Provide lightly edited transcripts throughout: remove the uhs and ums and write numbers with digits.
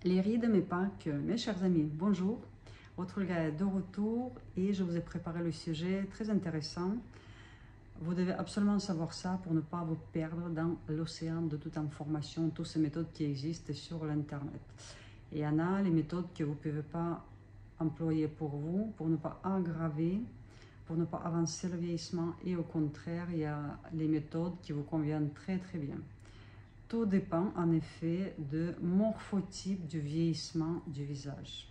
Les rides, mais pas que. Mes chers amis, bonjour. Votre gars est de retour et je vous ai préparé le sujet très intéressant. Vous devez absolument savoir ça pour ne pas vous perdre dans l'océan de toute information, toutes ces méthodes qui existent sur l'Internet. Et il y en a les méthodes que vous ne pouvez pas employer pour vous, pour ne pas aggraver, pour ne pas avancer le vieillissement. Et au contraire, il y a les méthodes qui vous conviennent très très bien. Tout dépend en effet de morphotype du vieillissement du visage.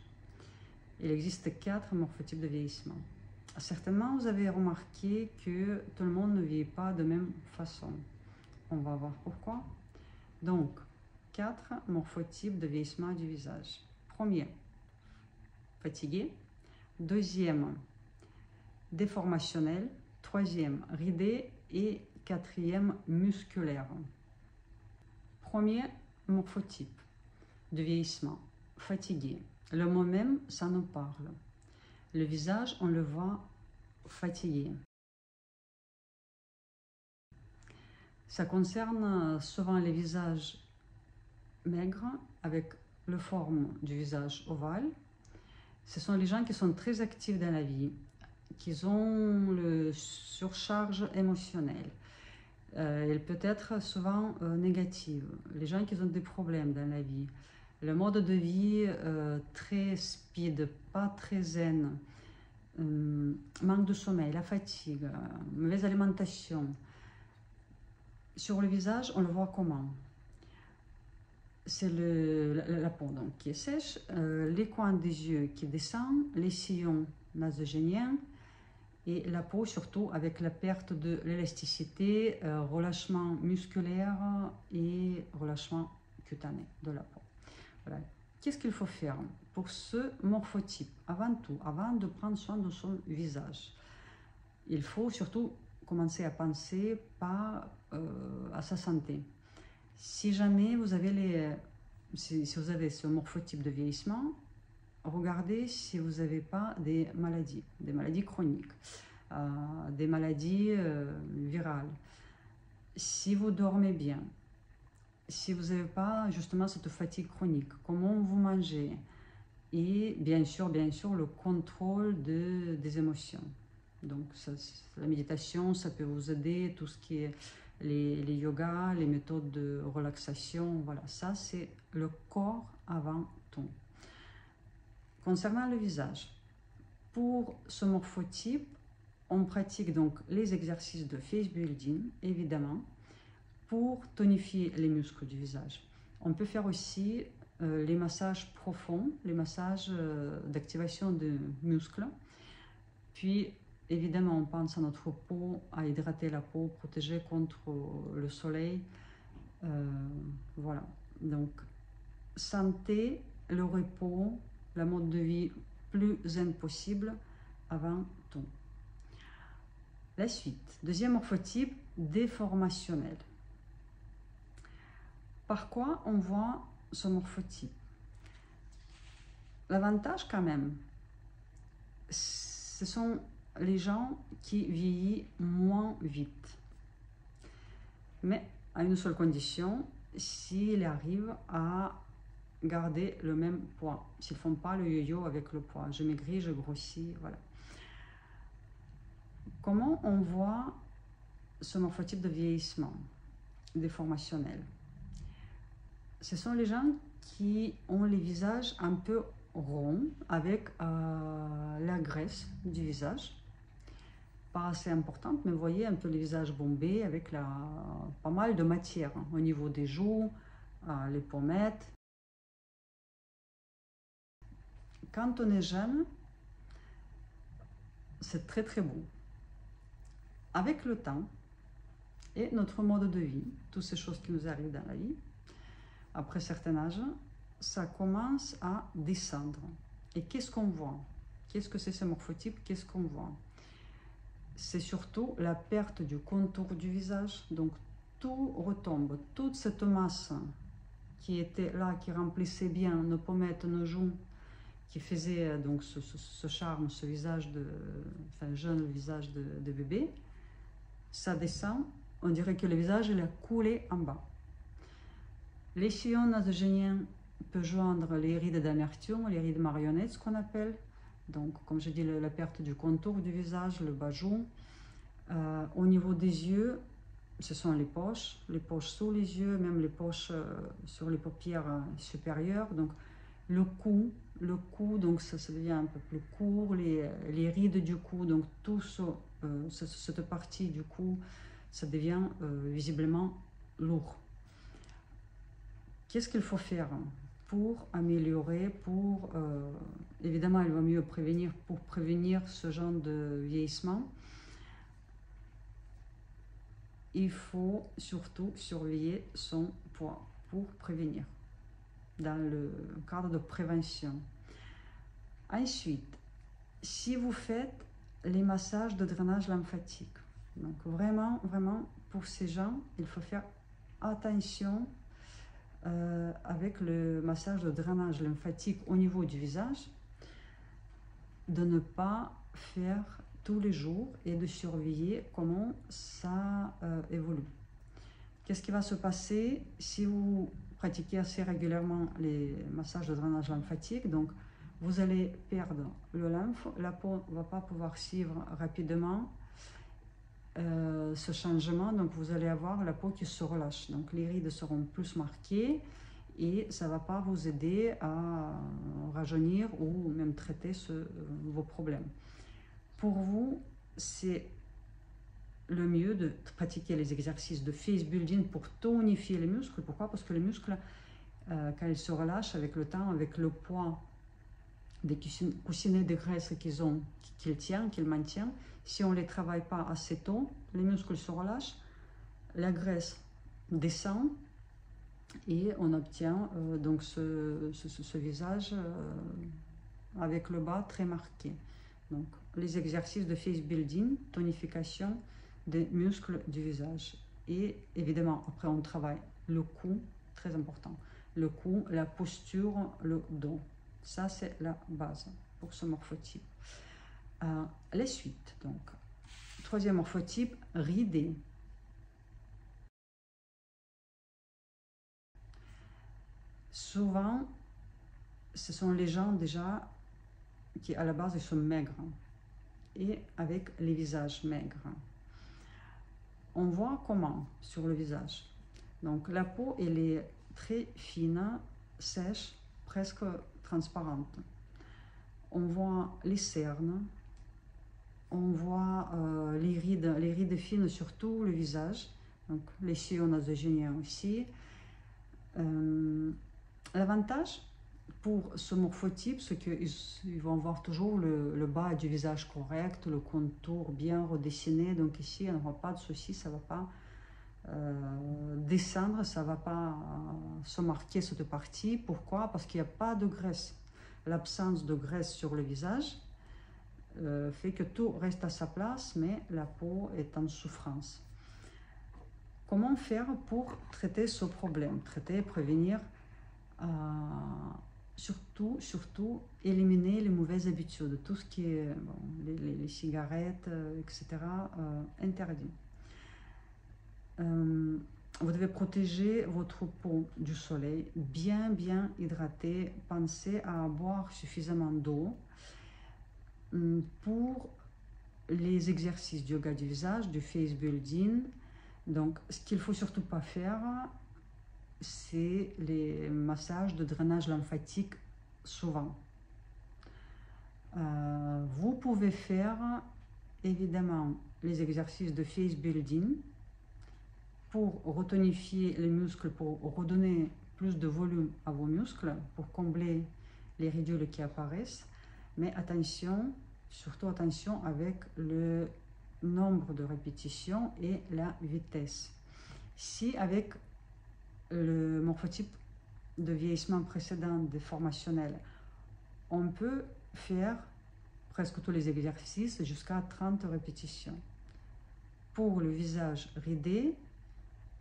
Il existe 4 morphotypes de vieillissement. Certainement, vous avez remarqué que tout le monde ne vieillit pas de même façon. On va voir pourquoi. Donc, 4 morphotypes de vieillissement du visage. Premier, fatigué. Deuxième, déformationnel. Troisième, ridé. Et quatrième, musculaire. Premier morphotype de vieillissement, fatigué. Le mot même, ça nous parle. Le visage, on le voit fatigué. Ça concerne souvent les visages maigres, avec la forme du visage ovale. Ce sont les gens qui sont très actifs dans la vie, qui ont le surcharge émotionnelle. Elle peut être souvent négative. Les gens qui ont des problèmes dans la vie. Le mode de vie très speed, pas très zen. Manque de sommeil, la fatigue, mauvaise alimentation. Sur le visage, on le voit comment? C'est la peau donc, qui est sèche, les coins des yeux qui descendent, les sillons nasogéniens, et la peau surtout avec la perte de l'élasticité, relâchement musculaire et relâchement cutané de la peau. Voilà. Qu'est-ce qu'il faut faire pour ce morphotype? Avant tout, avant de prendre soin de son visage, il faut surtout commencer à penser à sa santé. Si jamais vous avez si vous avez ce morphotype de vieillissement, regardez si vous n'avez pas des maladies chroniques, des maladies virales. Si vous dormez bien, si vous n'avez pas justement cette fatigue chronique, comment vous mangez, et bien sûr le contrôle des émotions. Donc la méditation, ça peut vous aider, tout ce qui est les yogas, les méthodes de relaxation, voilà, ça c'est le corps avant tout. Concernant le visage, pour ce morphotype, on pratique donc les exercices de face building, évidemment, pour tonifier les muscles du visage. On peut faire aussi les massages profonds, les massages d'activation de muscles. Puis, évidemment, on pense à notre peau, à hydrater la peau, protéger contre le soleil. Voilà. Donc, santé, le repos, la mode de vie plus zen possible avant tout. La suite, deuxième morphotype, déformationnel. Par quoi on voit ce morphotype? L'avantage quand même, ce sont les gens qui vieillissent moins vite. Mais à une seule condition, s'ils arrivent à garder le même poids. S'ils ne font pas le yo-yo avec le poids. Je maigris, je grossis, voilà. Comment on voit ce morphotype de vieillissement déformationnel? Ce sont les gens qui ont les visages un peu ronds, avec la graisse du visage, pas assez importante, mais vous voyez un peu les visages bombés, avec pas mal de matière au niveau des joues, les pommettes. Quand on est jeune, c'est très très beau. Avec le temps et notre mode de vie, toutes ces choses qui nous arrivent dans la vie, après un certain âge, ça commence à descendre. Et qu'est-ce qu'on voit? Qu'est-ce que c'est ce morphotype? Qu'est-ce qu'on voit? C'est surtout la perte du contour du visage. Donc tout retombe, toute cette masse qui était là, qui remplissait bien nos pommettes, nos joues, qui faisait donc ce charme, ce visage jeune visage de bébé, ça descend. On dirait que le visage il a coulé en bas. Les sillons nasogéniens peut joindre les rides d'amertume, les rides marionnettes, ce qu'on appelle. Donc, comme je dis, la perte du contour du visage, le bas-jour. Au niveau des yeux, ce sont les poches sous les yeux, même les poches sur les paupières supérieures. Donc, le cou, donc ça devient un peu plus court, les rides du cou, donc tout cette partie du cou, ça devient visiblement lourd. Qu'est-ce qu'il faut faire pour améliorer, évidemment, il vaut mieux prévenir, pour prévenir ce genre de vieillissement. Il faut surtout surveiller son poids pour prévenir, dans le cadre de prévention. Ensuite, si vous faites les massages de drainage lymphatique, donc vraiment, pour ces gens, il faut faire attention avec le massage de drainage lymphatique au niveau du visage, de ne pas faire tous les jours et de surveiller comment ça évolue. Qu'est-ce qui va se passer si vous pratiquez assez régulièrement les massages de drainage lymphatique? Donc, vous allez perdre le lymphe, la peau ne va pas pouvoir suivre rapidement ce changement, donc vous allez avoir la peau qui se relâche. Donc, les rides seront plus marquées et ça ne va pas vous aider à rajeunir ou même traiter vos problèmes. Pour vous, c'est le mieux de pratiquer les exercices de face building pour tonifier les muscles. Pourquoi? Parce que les muscles, quand ils se relâchent avec le temps, avec le poids des coussinets de graisse qu'ils maintiennent, si on ne les travaille pas assez tôt, les muscles se relâchent, la graisse descend et on obtient donc ce visage avec le bas très marqué. Donc, les exercices de face building, tonification des muscles du visage. Et évidemment, après, on travaille le cou, très important. Le cou, la posture, le dos. Ça, c'est la base pour ce morphotype. Les suites, donc. Troisième morphotype, ridé. Souvent, ce sont les gens déjà qui, à la base, ils sont maigres et avec les visages maigres. On voit comment sur le visage. Donc, la peau, elle est très fine, sèche, presque transparente. On voit les cernes, on voit les rides fines sur tout le visage, donc les sillons nasogéniens aussi. L'avantage pour ce morphotype, c'est qu'ils vont avoir toujours le bas du visage correct, le contour bien redessiné. Donc ici, on n'aura pas de souci, ça ne va pas descendre, ça ne va pas se marquer cette partie. Pourquoi? Parce qu'il n'y a pas de graisse. L'absence de graisse sur le visage fait que tout reste à sa place, mais la peau est en souffrance. Comment faire pour traiter ce problème? Traiter, prévenir, surtout éliminer les mauvaises habitudes, tout ce qui est les cigarettes, etc. Interdit. Vous devez protéger votre peau du soleil, bien hydrater, pensez à boire suffisamment d'eau. Pour les exercices de yoga du visage, du face building, donc ce qu'il ne faut surtout pas faire, c'est les massages de drainage lymphatique souvent. Vous pouvez faire évidemment les exercices de face building pour retonifier les muscles, pour redonner plus de volume à vos muscles, pour combler les ridules qui apparaissent. Mais attention, surtout attention avec le nombre de répétitions et la vitesse. Si avec le morphotype de vieillissement précédent déformationnel, on peut faire presque tous les exercices jusqu'à 30 répétitions. Pour le visage ridé,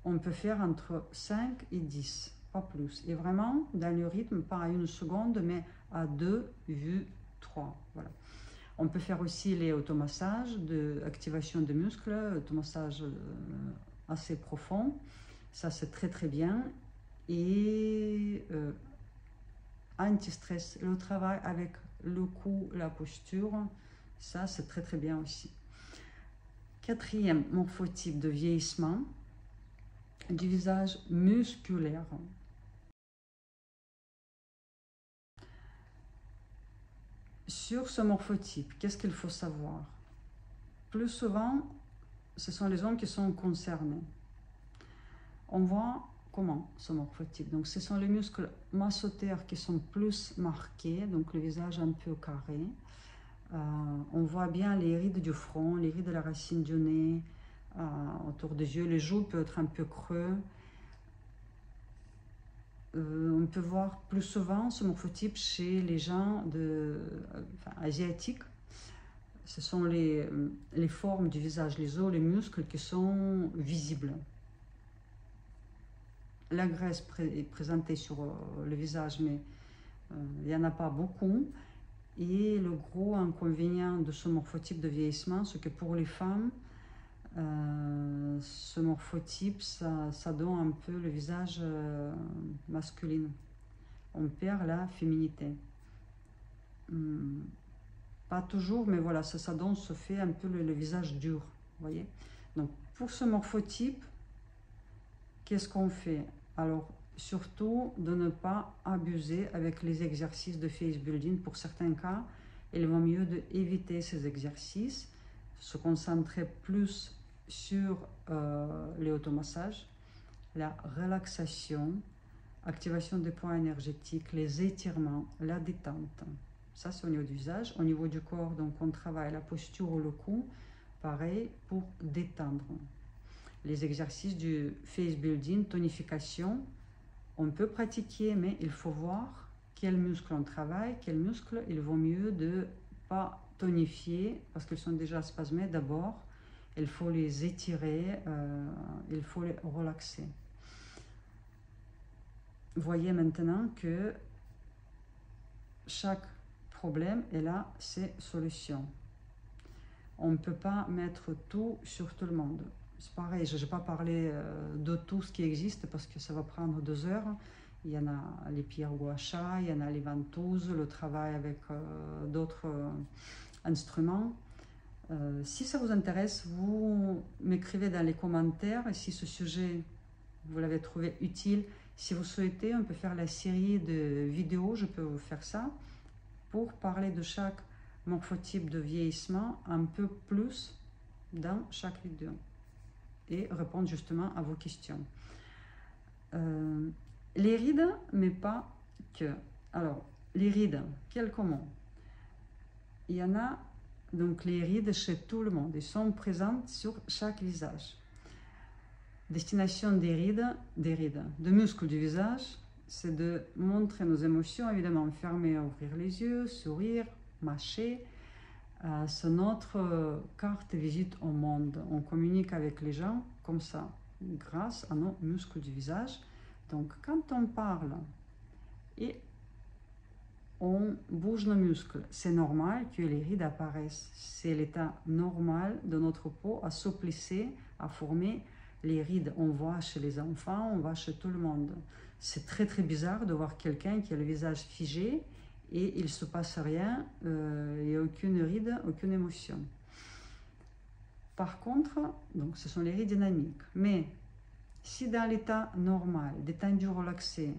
on peut faire entre 5 et 10, pas plus. Et vraiment, dans le rythme, pas à 1 seconde, mais à 2 vues 3. Voilà. On peut faire aussi les automassages d'activation de muscles, automassage assez profond. Ça, c'est très bien. Et anti-stress. Le travail avec le cou, la posture, ça c'est très très bien aussi. Quatrième morphotype de vieillissement du visage musculaire. Sur ce morphotype, qu'est-ce qu'il faut savoir? Plus souvent, ce sont les hommes qui sont concernés. On voit comment ce morphotype. Donc, ce sont les muscles masséters qui sont plus marqués, donc le visage un peu carré. On voit bien les rides du front, les rides de la racine du nez, autour des yeux. Les joues peuvent être un peu creux. On peut voir plus souvent ce morphotype chez les gens asiatiques. Ce sont les formes du visage, les os, les muscles qui sont visibles. La graisse est présentée sur le visage, mais il n'y en a pas beaucoup. Et le gros inconvénient de ce morphotype de vieillissement, c'est que pour les femmes, ce morphotype, ça donne un peu le visage masculin. On perd la féminité. Pas toujours, mais voilà, ça donne, se fait un peu le visage dur, vous voyez. Donc, pour ce morphotype, qu'est-ce qu'on fait? Alors, surtout de ne pas abuser avec les exercices de face building. Pour certains cas, il vaut mieux d'éviter ces exercices, se concentrer plus sur les automassages, la relaxation, activation des points énergétiques, les étirements, la détente. Ça, c'est au niveau du visage. Au niveau du corps, donc on travaille la posture ou le cou, pareil, pour détendre. Les exercices du face building, tonification, on peut pratiquer, mais il faut voir quels muscles on travaille, quels muscles il vaut mieux de pas tonifier parce qu'ils sont déjà spasmés. D'abord, il faut les étirer, il faut les relaxer. Voyez maintenant que chaque problème est là, ses solutions. On ne peut pas mettre tout sur tout le monde. C'est pareil, je ne vais pas parler de tout ce qui existe parce que ça va prendre 2 heures. Il y en a les pierres gua sha, il y en a les ventouses, le travail avec d'autres instruments. Si ça vous intéresse, vous m'écrivez dans les commentaires. Et si ce sujet, vous l'avez trouvé utile, si vous souhaitez, on peut faire la série de vidéos, je peux vous faire ça, pour parler de chaque morphotype de vieillissement un peu plus dans chaque vidéo et répondre justement à vos questions. Les rides, mais pas que. Alors, les rides, comment? Il y en a, donc les rides chez tout le monde, ils sont présentes sur chaque visage. Destination des rides, de muscles du visage, c'est de montrer nos émotions, évidemment, fermer, ouvrir les yeux, sourire, mâcher. C'est notre carte visite au monde. On communique avec les gens comme ça, grâce à nos muscles du visage. Donc, quand on parle et on bouge nos muscles, c'est normal que les rides apparaissent. C'est l'état normal de notre peau à se plisser, à former les rides. On voit chez les enfants, on voit chez tout le monde. C'est très très bizarre de voir quelqu'un qui a le visage figé et il ne se passe rien, il n'y a aucune ride, aucune émotion. Par contre, donc ce sont les rides dynamiques. Mais si dans l'état normal, détendu, relaxé,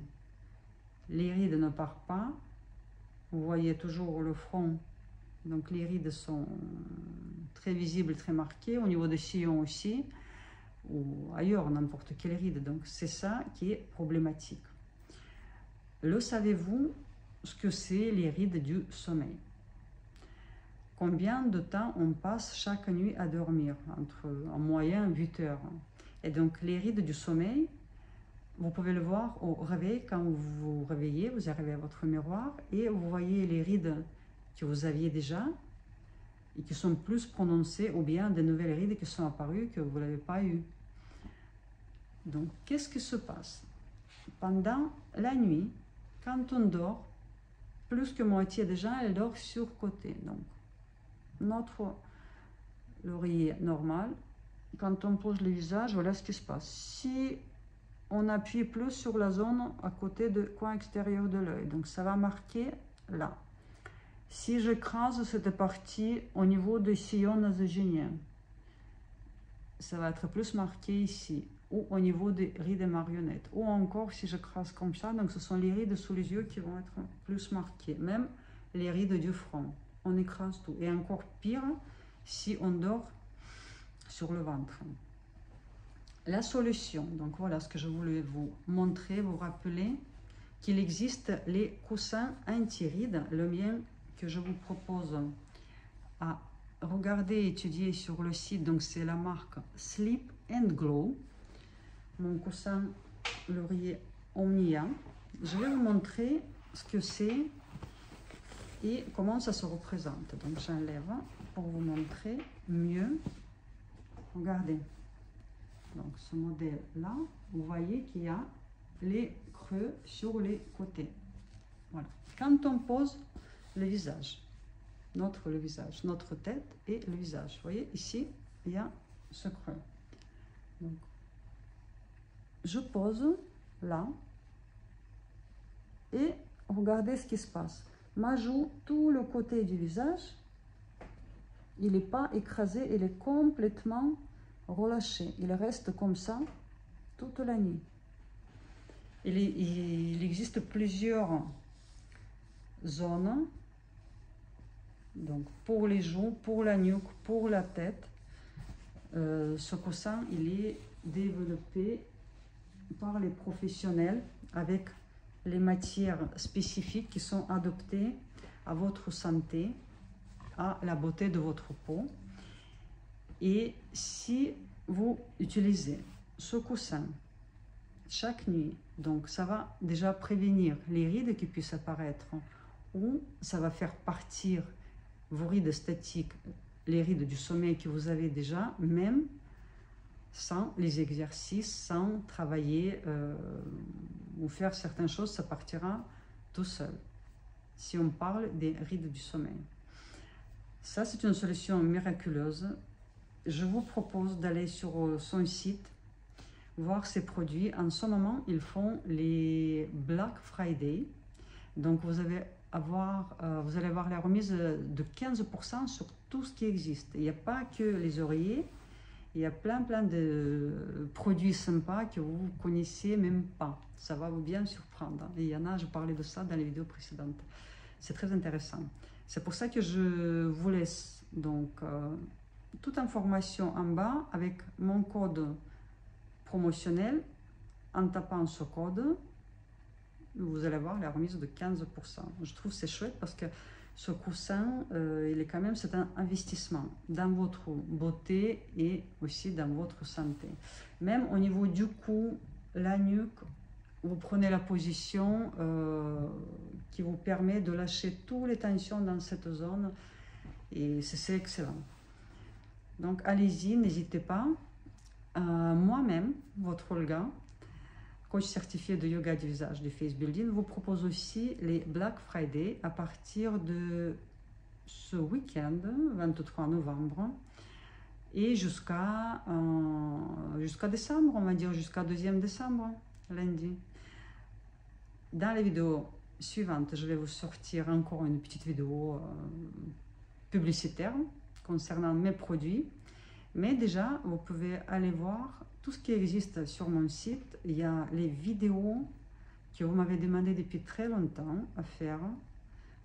les rides ne partent pas, vous voyez toujours le front, donc les rides sont très visibles, très marquées, au niveau des sillons aussi, ou ailleurs, n'importe quelle ride. Donc c'est ça qui est problématique. Le savez-vous ce que c'est les rides du sommeil? Combien de temps on passe chaque nuit à dormir? En moyenne 8 heures. Et donc les rides du sommeil, vous pouvez le voir au réveil. Quand vous vous réveillez, vous arrivez à votre miroir et vous voyez les rides que vous aviez déjà et qui sont plus prononcées, ou bien des nouvelles rides qui sont apparues que vous n'avez pas eues. Donc qu'est-ce qui se passe? Pendant la nuit, quand on dort, plus que moitié des gens, elle dort sur côté. Donc notre l'oreiller normal, quand on pose le visage, voilà ce qui se passe. Si on appuie plus sur la zone à côté du coin extérieur de l'œil. Donc ça va marquer là. Si j'écrase cette partie au niveau du sillon nasogénien, ça va être plus marqué ici, ou au niveau des rides et marionnettes. Ou encore si j'écrase comme ça, donc ce sont les rides sous les yeux qui vont être plus marquées. Même les rides du front, on écrase tout. Et encore pire, si on dort sur le ventre. La solution, donc voilà ce que je voulais vous montrer, vous rappeler qu'il existe les coussins anti-rides. Le mien que je vous propose à regarder, étudier sur le site, donc c'est la marque Sleep and Glow. Mon coussin laurier Omnia. Je vais vous montrer ce que c'est et comment ça se représente. Donc j'enlève pour vous montrer mieux. Regardez. Donc ce modèle là, vous voyez qu'il y a les creux sur les côtés. Voilà. Quand on pose le visage, notre tête et le visage, vous voyez ici il y a ce creux. Donc, je pose là et regardez ce qui se passe. Ma joue, tout le côté du visage, il n'est pas écrasé, il est complètement relâché. Il reste comme ça toute la nuit. Il existe plusieurs zones, donc pour les joues, pour la nuque, pour la tête. Ce coussin, il est développé par les professionnels avec les matières spécifiques qui sont adaptées à votre santé, à la beauté de votre peau. Et si vous utilisez ce coussin chaque nuit, donc ça va déjà prévenir les rides qui puissent apparaître, ou ça va faire partir vos rides statiques, les rides du sommeil que vous avez déjà, même sans les exercices, sans travailler ou faire certaines choses, ça partira tout seul. Si on parle des rides du sommeil. Ça, c'est une solution miraculeuse. Je vous propose d'aller sur son site, voir ses produits. En ce moment, ils font les Black Friday. Donc, vous allez avoir la remise de 15% sur tout ce qui existe. Il n'y a pas que les oreillers. Il y a plein de produits sympas que vous ne connaissez même pas. Ça va vous bien surprendre. Et il y en a, je parlais de ça dans les vidéos précédentes. C'est très intéressant. C'est pour ça que je vous laisse donc toute information en bas avec mon code promotionnel. En tapant ce code, vous allez avoir la remise de 15%. Je trouve c'est chouette parce que ce coussin, il est quand même, c'est un investissement dans votre beauté et aussi dans votre santé. Même au niveau du cou, la nuque, vous prenez la position qui vous permet de lâcher toutes les tensions dans cette zone et c'est excellent. Donc allez-y, n'hésitez pas. Moi-même, votre Olga, coach certifié de yoga du visage, du face building, vous propose aussi les Black Friday à partir de ce week-end, 23 novembre, et jusqu'à décembre, on va dire jusqu'à 2e décembre, lundi. Dans les vidéos suivantes, je vais vous sortir encore une petite vidéo publicitaire concernant mes produits, mais déjà, vous pouvez aller voir tout ce qui existe sur mon site. Il y a les vidéos que vous m'avez demandé depuis très longtemps à faire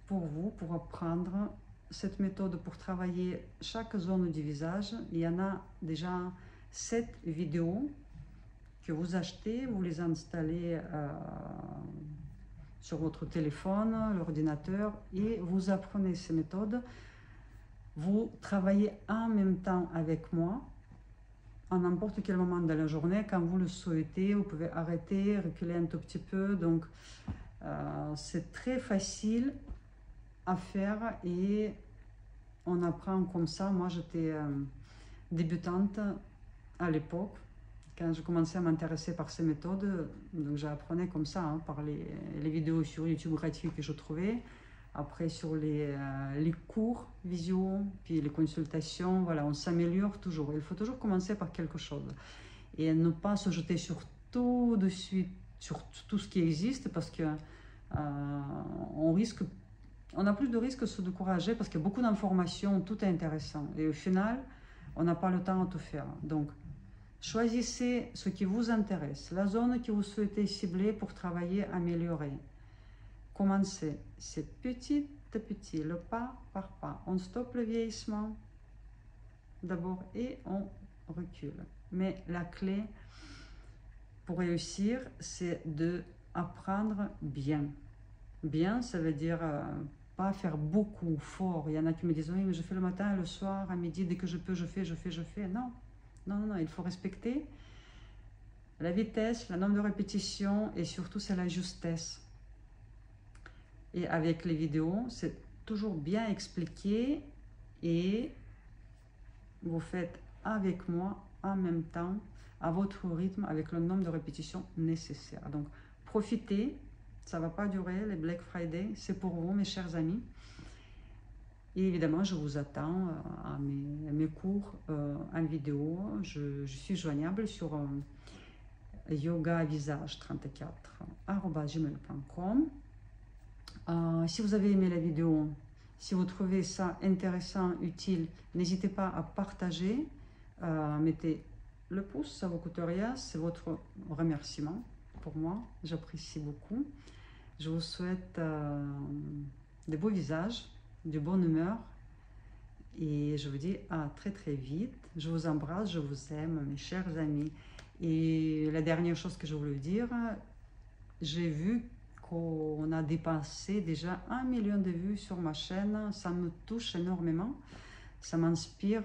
pour vous, pour apprendre cette méthode pour travailler chaque zone du visage. Il y en a déjà 7 vidéos que vous achetez, vous les installez sur votre téléphone, l'ordinateur, et vous apprenez ces méthodes. Vous travaillez en même temps avec moi, à n'importe quel moment de la journée, quand vous le souhaitez. Vous pouvez arrêter, reculer un tout petit peu. Donc, c'est très facile à faire et on apprend comme ça. Moi, j'étais débutante à l'époque, quand je commençais à m'intéresser par ces méthodes. Donc, j'apprenais comme ça, hein, par les vidéos sur YouTube gratuites que je trouvais. Après, sur les cours visio, puis les consultations, voilà, on s'améliore toujours. Il faut toujours commencer par quelque chose et ne pas se jeter sur tout de suite sur tout ce qui existe parce que on a plus de risques de se décourager parce qu'il y a beaucoup d'informations, tout est intéressant. Et au final, on n'a pas le temps de tout faire. Donc, choisissez ce qui vous intéresse, la zone que vous souhaitez cibler pour travailler, améliorer. Commencez, c'est petit à petit, le pas par pas. On stoppe le vieillissement d'abord et on recule. Mais la clé pour réussir, c'est d'apprendre bien. Bien, ça veut dire pas faire beaucoup, fort. Il y en a qui me disent, oui, mais je fais le matin, le soir, à midi, dès que je peux, je fais. Non, non, non, il faut respecter la vitesse, le nombre de répétitions et surtout, c'est la justesse. Et avec les vidéos, c'est toujours bien expliqué et vous faites avec moi en même temps, à votre rythme, avec le nombre de répétitions nécessaires. Donc, profitez, ça ne va pas durer, les Black Friday, c'est pour vous, mes chers amis. Et évidemment, je vous attends à mes cours en vidéo. Je suis joignable sur yogavisage34@gmail.com. Si vous avez aimé la vidéo, si vous trouvez ça intéressant, utile, n'hésitez pas à partager. Mettez le pouce, ça ne vous coûte rien, c'est votre remerciement pour moi. J'apprécie beaucoup. Je vous souhaite de beaux visages, de bonne humeur. Et je vous dis à très très vite. Je vous embrasse, je vous aime, mes chers amis. Et la dernière chose que je voulais dire, j'ai vu qu'on a dépassé déjà 1 million de vues sur ma chaîne. Ça me touche énormément. Ça m'inspire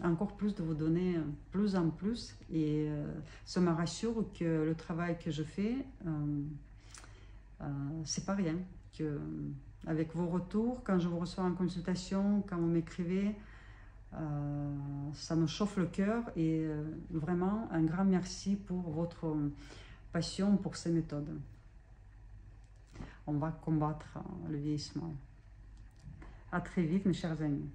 encore plus de vous donner plus en plus. Et ça me rassure que le travail que je fais, c'est pas rien. Que, avec vos retours, quand je vous reçois en consultation, quand vous m'écrivez, ça me chauffe le cœur et vraiment un grand merci pour votre passion pour ces méthodes. On va combattre le vieillissement. À très vite, mes chers amis.